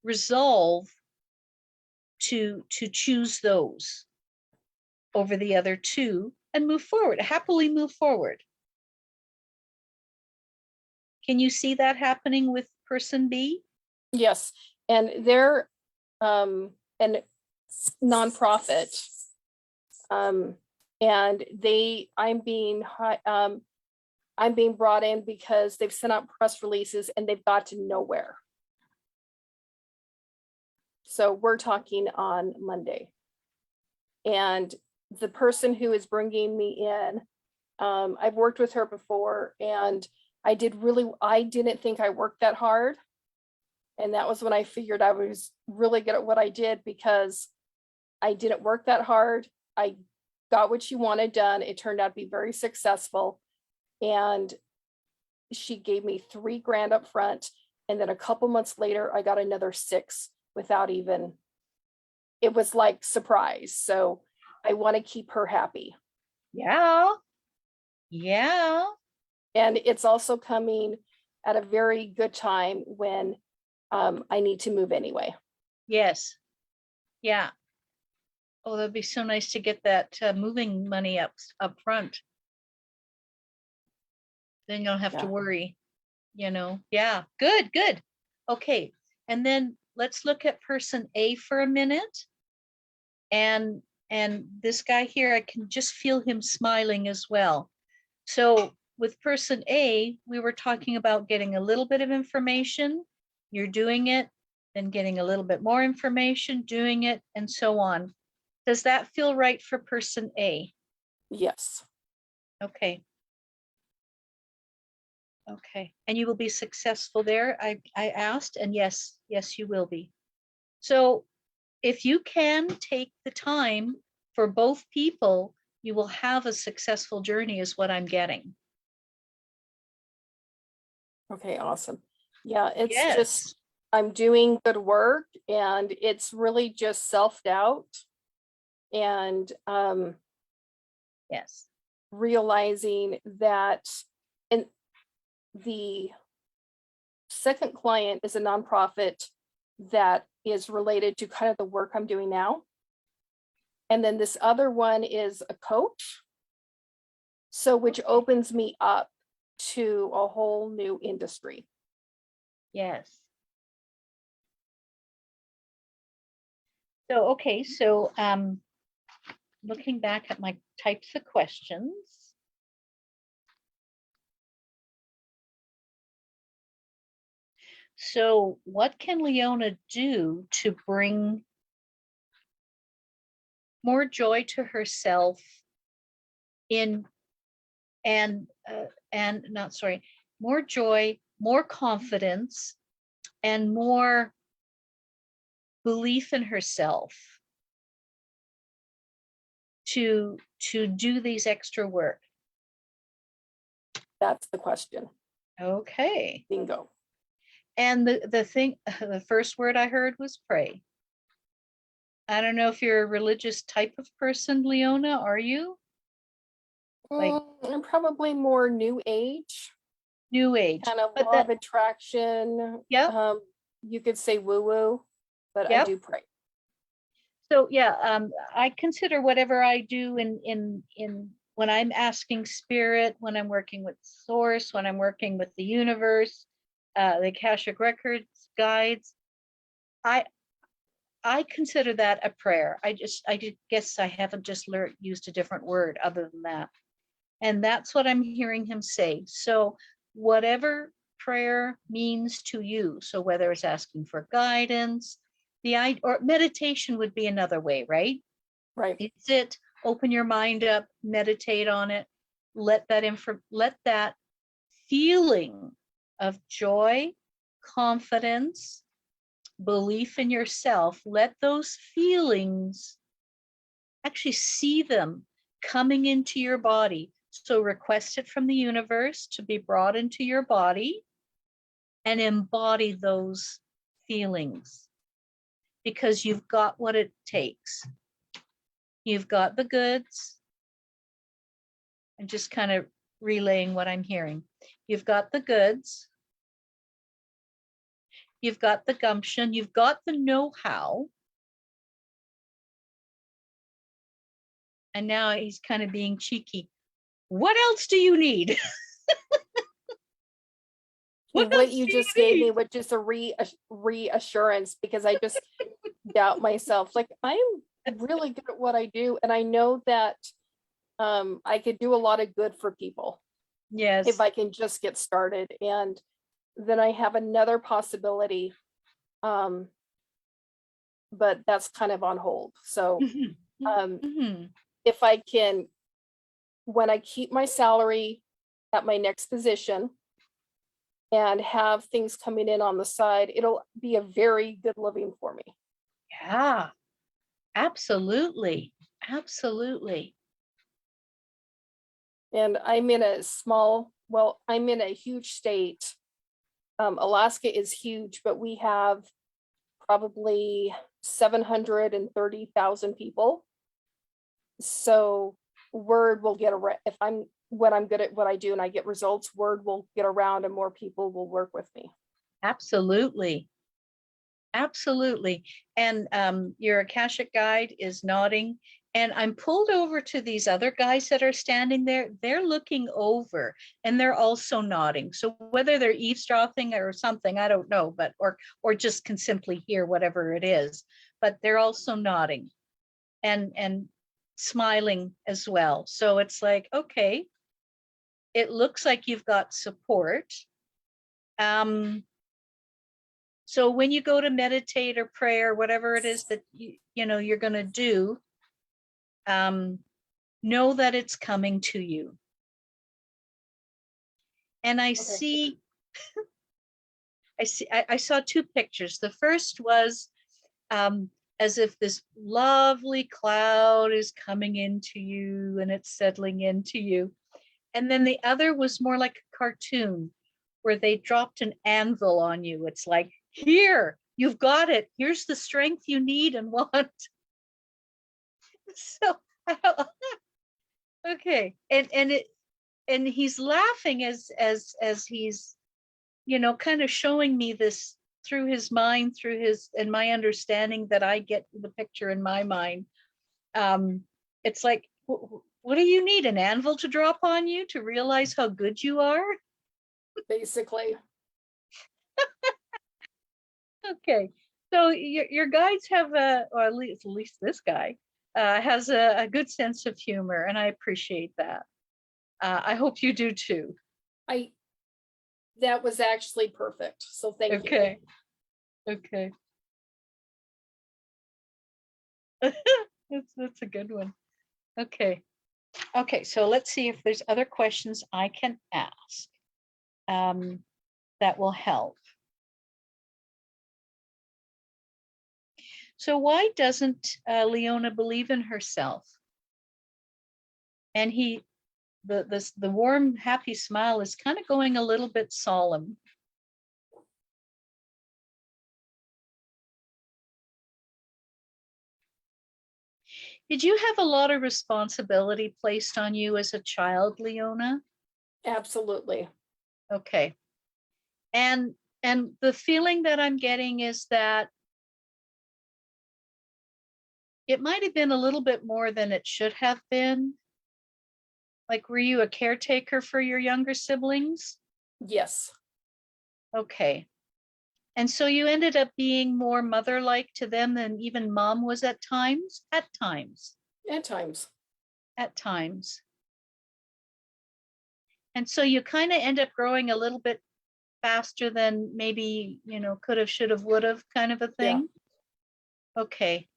resolve to choose those over the other 2 and move forward, happily move forward. Can you see that happening with person B? Yes. And they're an nonprofit. And I'm being brought in because they've sent out press releases and they've got to nowhere. So we're talking on Monday. And the person who is bringing me in, I've worked with her before, and I didn't think I worked that hard. And that was when I figured I was really good at what I did, because I didn't work that hard. I got what she wanted done. It turned out to be very successful. And she gave me $3,000 up front. And then a couple months later, I got another 6 without even, it was like surprise. So I want to keep her happy. Yeah. Yeah. And it's also coming at a very good time when I need to move anyway. Yes. Yeah. Oh, that'd be so nice to get that moving money up front. Then you don't have to Yeah. worry, you know. Yeah, good, good. Okay. And then let's look at person A for a minute. And this guy here, I can just feel him smiling as well. So with person A, we were talking about getting a little bit of information. You're doing it, then getting a little bit more information, doing it, and so on. Does that feel right for person A? Yes. Okay. Okay. And you will be successful there, I asked, and yes, you will be. So if you can take the time for both people, you will have a successful journey, is what I'm getting. Okay, awesome. Yeah, it's Yes. just, I'm doing good work and it's really just self-doubt and Yes. realizing that, and the second client is a nonprofit that is related to kind of the work I'm doing now. And then this other one is a coach. So which opens me up to a whole new industry. Yes. So, okay, so looking back at my types of questions. So what can Leona do to bring more joy to herself in more joy, more confidence, and more belief in herself to do these extra work? That's the question. Okay. Bingo. And the thing, the first word I heard was pray. I don't know if you're a religious type of person, Leona, are you? Like I'm probably more new age, New Age. kind of But law that, of attraction. yeah, You could say woo-woo, but I yep. do pray. So yeah, I consider whatever I do in when I'm asking spirit, when I'm working with source, when I'm working with the universe, the Akashic Records guides, I consider that a prayer. I guess I haven't just used a different word other than that. And that's what I'm hearing him say. So whatever prayer means to you, so whether it's asking for guidance, or meditation would be another way, right? Right. Sit, open your mind up, meditate on it, let that feeling of joy, confidence, belief in yourself, let those feelings, actually see them coming into your body. So request it from the universe to be brought into your body and embody those feelings, because you've got what it takes. You've got the goods. I'm just kind of relaying what I'm hearing. You've got the goods. You've got the gumption. You've got the know-how. And now he's kind of being cheeky. What else do you need? What you just gave me was just a reassurance, because I just doubt myself. Like, I'm really good at what I do, and I know that I could do a lot of good for people. Yes. If I can just get started. And then I have another possibility, but that's kind of on hold. So if I can, when I keep my salary at my next position and have things coming in on the side, it'll be a very good living for me. Yeah, absolutely. Absolutely. And I'm in a I'm in a huge state. Alaska is huge, but we have probably 730,000 people. So word will get around. If I'm when I'm good at what I do and I get results, word will get around and more people will work with me. Absolutely. Absolutely. And your Akashic guide is nodding. And I'm pulled over to these other guys that are standing there. They're looking over and they're also nodding. So whether they're eavesdropping or something, I don't know, but or just can simply hear whatever it is. But they're also nodding and smiling as well. So it's like, okay, it looks like you've got support. So when you go to meditate or pray or whatever it is that you know you're going to do, know that it's coming to you. And I see, I saw two pictures. The first was as if this lovely cloud is coming into you and it's settling into you. And then the other was more like a cartoon where they dropped an anvil on you. It's like, here, you've got it. Here's the strength you need and want. So, okay. And he's laughing as he's, you know, kind of showing me this through his mind, through his, and my understanding that I get the picture in my mind. It's like, what do you need? An anvil to drop on you to realize how good you are? Basically. Okay. So your guides have or at least this guy has a good sense of humor, and I appreciate that. I hope you do too. That was actually perfect. So thank you. Okay. Okay. That's a good one. Okay. Okay, so let's see if there's other questions I can ask that will help. So why doesn't Leona believe in herself? And the warm, happy smile is kind of going a little bit solemn. Did you have a lot of responsibility placed on you as a child, Leona? Absolutely. Okay. And the feeling that I'm getting is that it might have been a little bit more than it should have been. Like, were you a caretaker for your younger siblings? Yes. Okay. And so you ended up being more mother-like to them than even mom was at times? At times. At times. At times. And so you kind of end up growing a little bit faster than maybe, you know, could have, should have, would have kind of a thing. Yeah. Okay.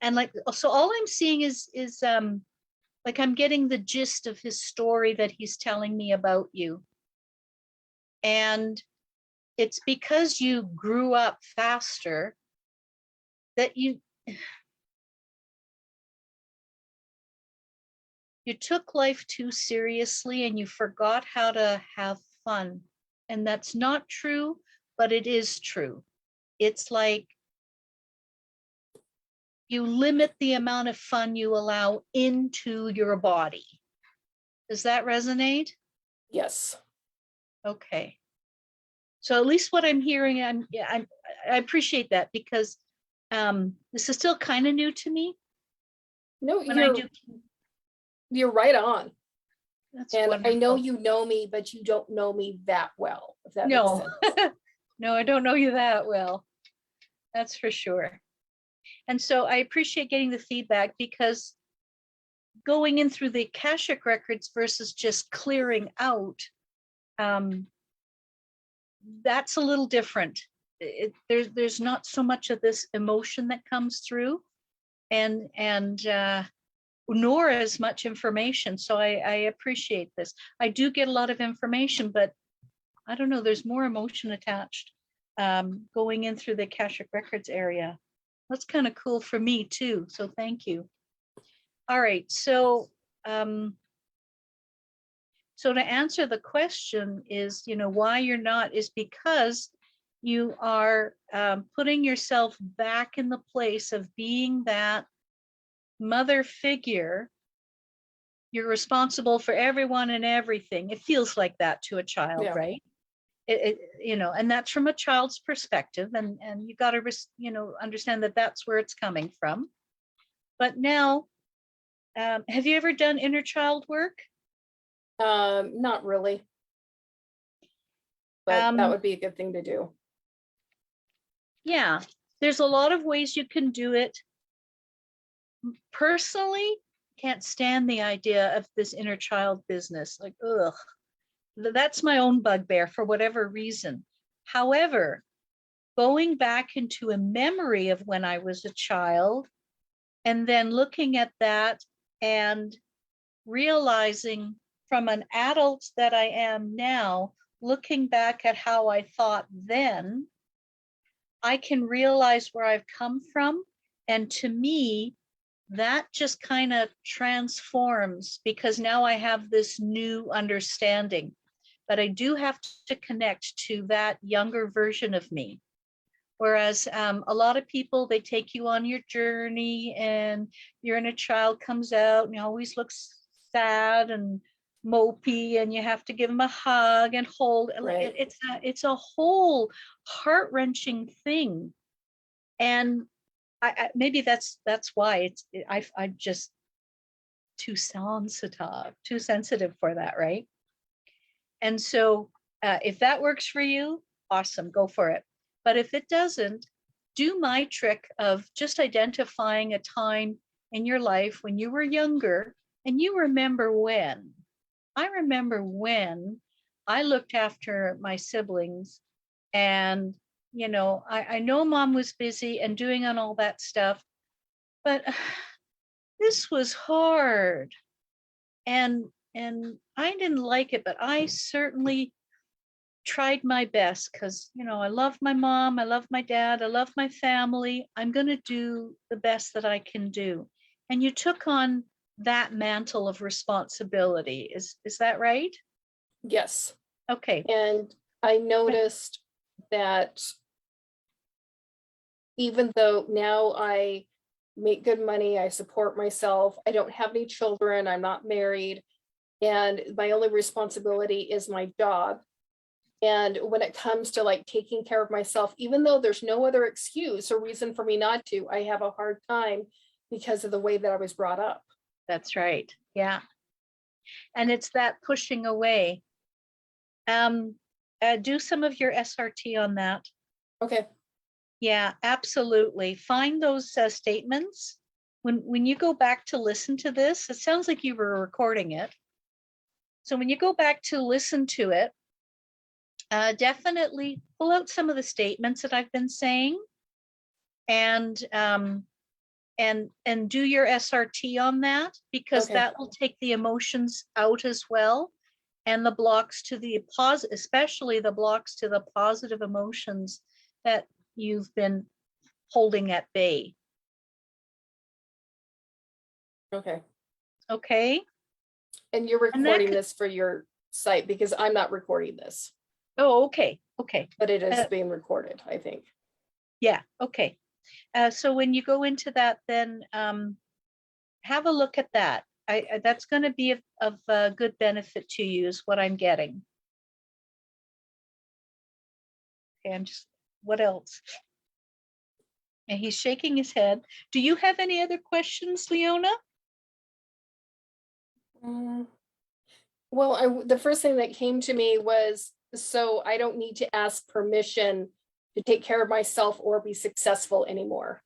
And like, so all I'm seeing is like I'm getting the gist of his story that he's telling me about you. And it's because you grew up faster that you took life too seriously and you forgot how to have fun. And that's not true, but it is true. It's like you limit the amount of fun you allow into your body. Does that resonate? Yes. Okay. So at least what I'm hearing, I appreciate that because this is still kind of new to me. No, you're right on. That's and wonderful. I know you know me, but you don't know me that well, if that No. makes sense. No, I don't know you that well. That's for sure. And so I appreciate getting the feedback because going in through the Akashic records versus just clearing out, that's a little different. There's not so much of this emotion that comes through, and nor as much information. So I appreciate this. I do get a lot of information, but I don't know, there's more emotion attached going in through the Akashic Records area. That's kind of cool for me too. So thank you. All right, so so to answer the question is, you know, why you're not is because you are putting yourself back in the place of being that mother figure you're responsible for everyone and everything. It feels like that to a child, Yeah. right? And that's from a child's perspective, and you got to understand that that's where it's coming from. But now, have you ever done inner child work? Not really, but that would be a good thing to do. Yeah, there's a lot of ways you can do it. Personally, can't stand the idea of this inner child business. Like, ugh, that's my own bugbear for whatever reason. However, going back into a memory of when I was a child and then looking at that and realizing from an adult that I am now, looking back at how I thought then, I can realize where I've come from. And to me, that just kind of transforms because now I have this new understanding. But I do have to connect to that younger version of me. Whereas a lot of people, they take you on your journey and your inner child comes out and he always looks sad and mopey and you have to give him a hug and hold. Right. It's a whole heart-wrenching thing. And I maybe that's why I'm just too sensitive for that, right? And so if that works for you, awesome, go for it. But if it doesn't, do my trick of just identifying a time in your life when you were younger and you remember when. I remember when I looked after my siblings and, I know mom was busy and doing on all that stuff, but this was hard. And I didn't like it, but I certainly tried my best because I love my mom, I love my dad, I love my family. I'm going to do the best that I can do. And you took on that mantle of responsibility. Is that right? Yes. Okay. And I noticed that even though now I make good money, I support myself, I don't have any children, I'm not married, and my only responsibility is my job. And when it comes to like taking care of myself, even though there's no other excuse or reason for me not to, I have a hard time because of the way that I was brought up. That's right. Yeah. And it's that pushing away. Do some of your SRT on that. Okay. Yeah, absolutely. Find those statements. When you go back to listen to this, it sounds like you were recording it. So when you go back to listen to it, definitely pull out some of the statements that I've been saying, and do your SRT on that, because Okay. that will take the emotions out as well, and the blocks to the especially the blocks to the positive emotions that you've been holding at bay. Okay. Okay. And you're And that recording this for your site because I'm not recording this, Oh, okay. Okay. but it is being recorded, I think. Yeah. Okay. So when you go into that, then have a look at that. That's going to be of good benefit to you, is what I'm getting. Okay, what else? And he's shaking his head. Do you have any other questions, Leona? Well, the first thing that came to me was, so I don't need to ask permission to take care of myself or be successful anymore.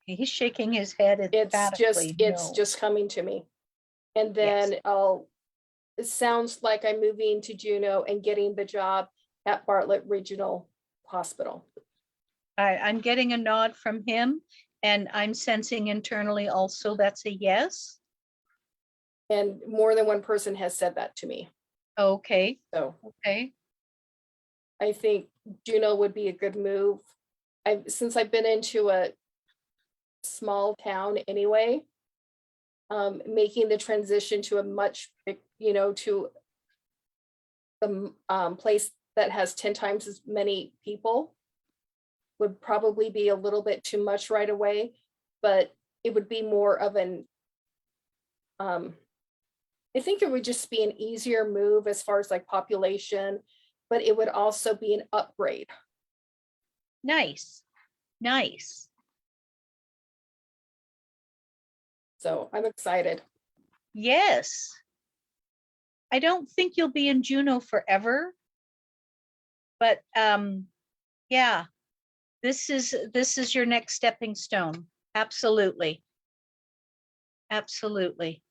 He's shaking his head emphatically. It's just coming to me. And then Yes. it sounds like I'm moving to Juneau and getting the job at Bartlett Regional Hospital. I'm getting a nod from him, and I'm sensing internally also that's a yes. And more than one person has said that to me. Okay. So Okay. I think Juneau would be a good move. Since I've been into a small town anyway, making the transition to a much, to a place that has 10 times as many people would probably be a little bit too much right away, but it would be more of an I think it would just be an easier move as far as like population, but it would also be an upgrade. Nice. Nice. So I'm excited. Yes. I don't think you'll be in Juneau forever, but yeah, this is your next stepping stone. Absolutely. Absolutely.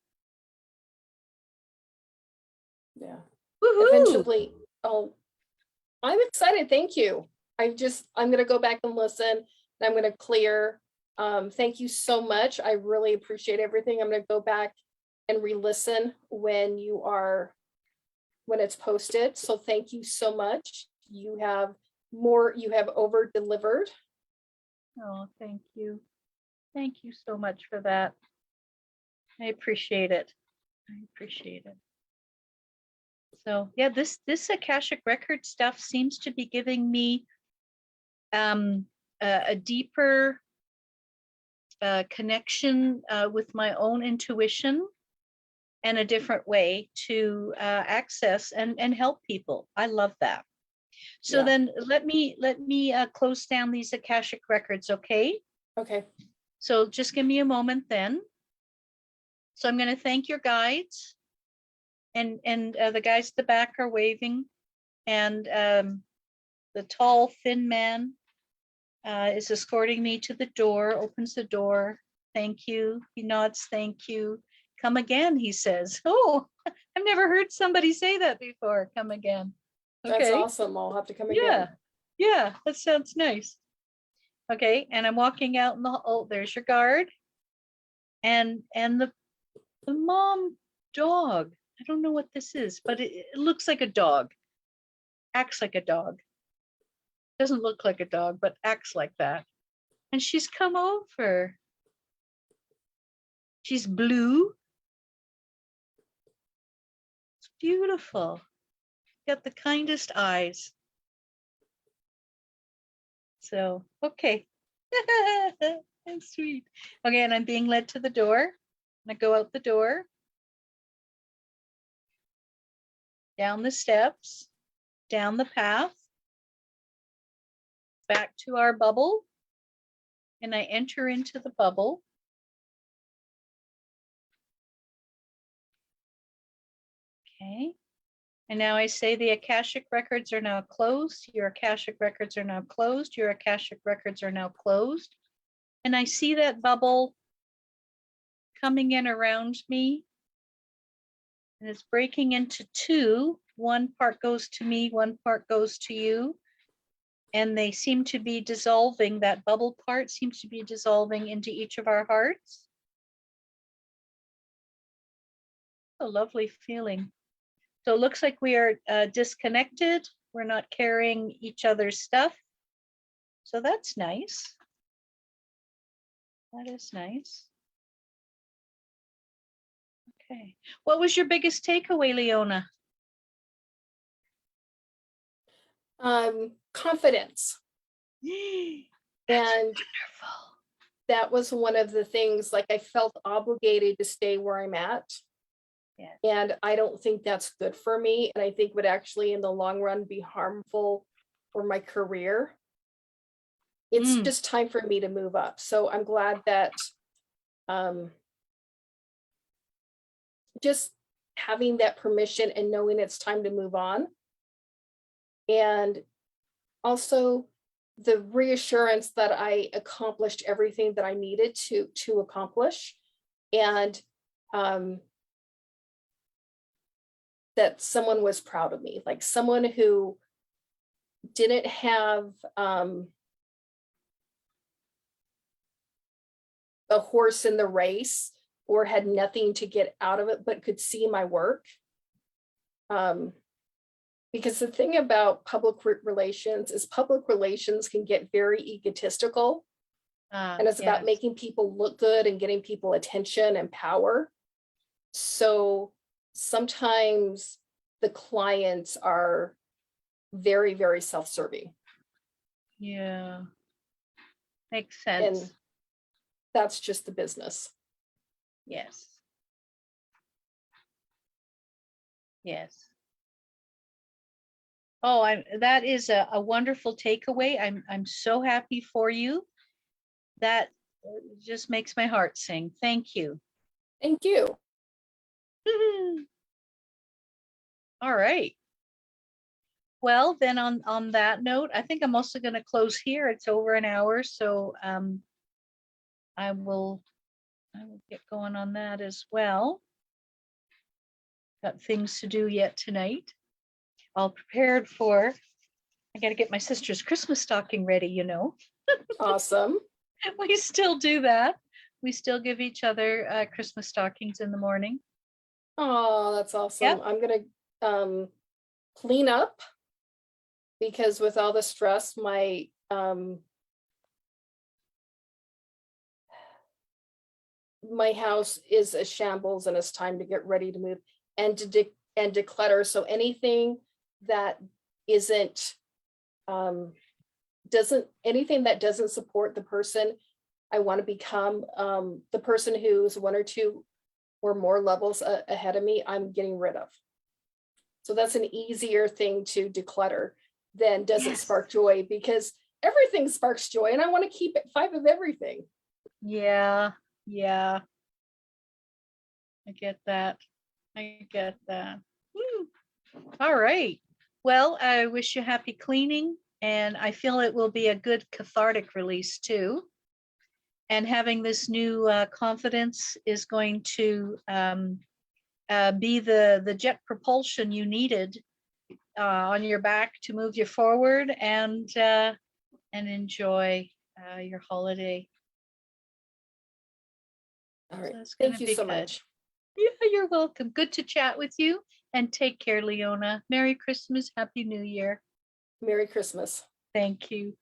Yeah. Woohoo! Eventually, I'm excited. Thank you. I'm going to go back and listen, and I'm going to clear. Thank you so much. I really appreciate everything. I'm going to go back and re-listen when it's posted. So thank you so much. You have over delivered. Oh, thank you. Thank you so much for that. I appreciate it. I appreciate it. So yeah, this Akashic Record stuff seems to be giving me a deeper connection with my own intuition and a different way to access and help people. I love that. So Yeah. then let me close down these Akashic Records, okay? Okay. So just give me a moment then. So I'm going to thank your guides, and the guys at the back are waving, and the tall, thin man is escorting me to the door, opens the door. Thank you. He nods, thank you. Come again, he says. Oh, I've never heard somebody say that before. Come again. Okay. That's awesome. I'll have to come Yeah. again. Yeah, that sounds nice. Okay, and I'm walking out in the, oh, there's your guard. And the mom dog. I don't know what this is, but it looks like a dog. Acts like a dog. Doesn't look like a dog, but acts like that. And she's come over. She's blue. It's beautiful. Got the kindest eyes. So, okay. That's sweet. Okay, and I'm being led to the door. I go out the door, down the steps, down the path, back to our bubble, and I enter into the bubble. Okay. And now I say the Akashic Records are now closed. Your Akashic Records are now closed. Your Akashic Records are now closed. And I see that bubble coming in around me. And it's breaking into two. One part goes to me, one part goes to you. And they seem to be dissolving. That bubble part seems to be dissolving into each of our hearts. A lovely feeling. So it looks like we are disconnected. We're not carrying each other's stuff. So that's nice. That is nice. Okay. What was your biggest takeaway, Leona? Confidence. And wonderful. that was one of the things, like I felt obligated to stay where I'm at. Yeah. And I don't think that's good for me. And I think would actually in the long run be harmful for my career. It's just time for me to move up. So I'm glad that just having that permission and knowing it's time to move on. And also the reassurance that I accomplished everything that I needed to accomplish. And that someone was proud of me, like someone who didn't have a horse in the race or had nothing to get out of it, but could see my work. Because the thing about public relations is public relations can get very egotistical. And it's about making people look good and getting people attention and power. So sometimes the clients are very, very self-serving. Yeah. Makes sense. And that's just the business. Yes. Yes. Oh, that is a wonderful takeaway. I'm so happy for you. That just makes my heart sing. Thank you. Thank you. All right. Well, then on that note, I think I'm also going to close here. It's over an hour, so I will get going on that as well. Got things to do yet tonight. All prepared for. I got to get my sister's Christmas stocking ready, you know. Awesome. We still do that. We still give each other Christmas stockings in the morning. Oh, that's awesome. Yep. I'm gonna clean up because with all the stress, my house is a shambles and it's time to get ready to move and to declutter. So anything that isn't anything that doesn't support the person I want to become, the person who's one or two or more levels ahead of me, I'm getting rid of. So that's an easier thing to declutter than does it spark joy, because everything sparks joy and I want to keep it 5 of everything. Yeah. I get that. All right. Well, I wish you happy cleaning, and I feel it will be a good cathartic release too. And having this new confidence is going to be the jet propulsion you needed on your back to move you forward and enjoy your holiday. All right. So Thank you so much. Yeah, you're welcome. Good to chat with you, and take care, Leona. Merry Christmas, Happy New Year. Merry Christmas. Thank you.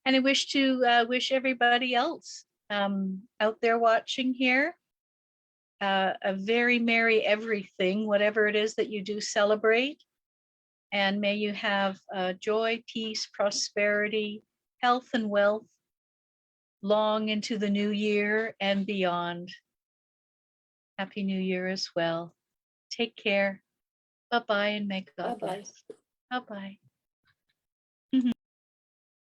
And I wish everybody else out there watching here a very merry everything, whatever it is that you do celebrate. And may you have joy, peace, prosperity, health, and wealth long into the new year and beyond. Happy New Year as well. Take care. Bye-bye, and may God Bye-bye. bless. Bye-bye.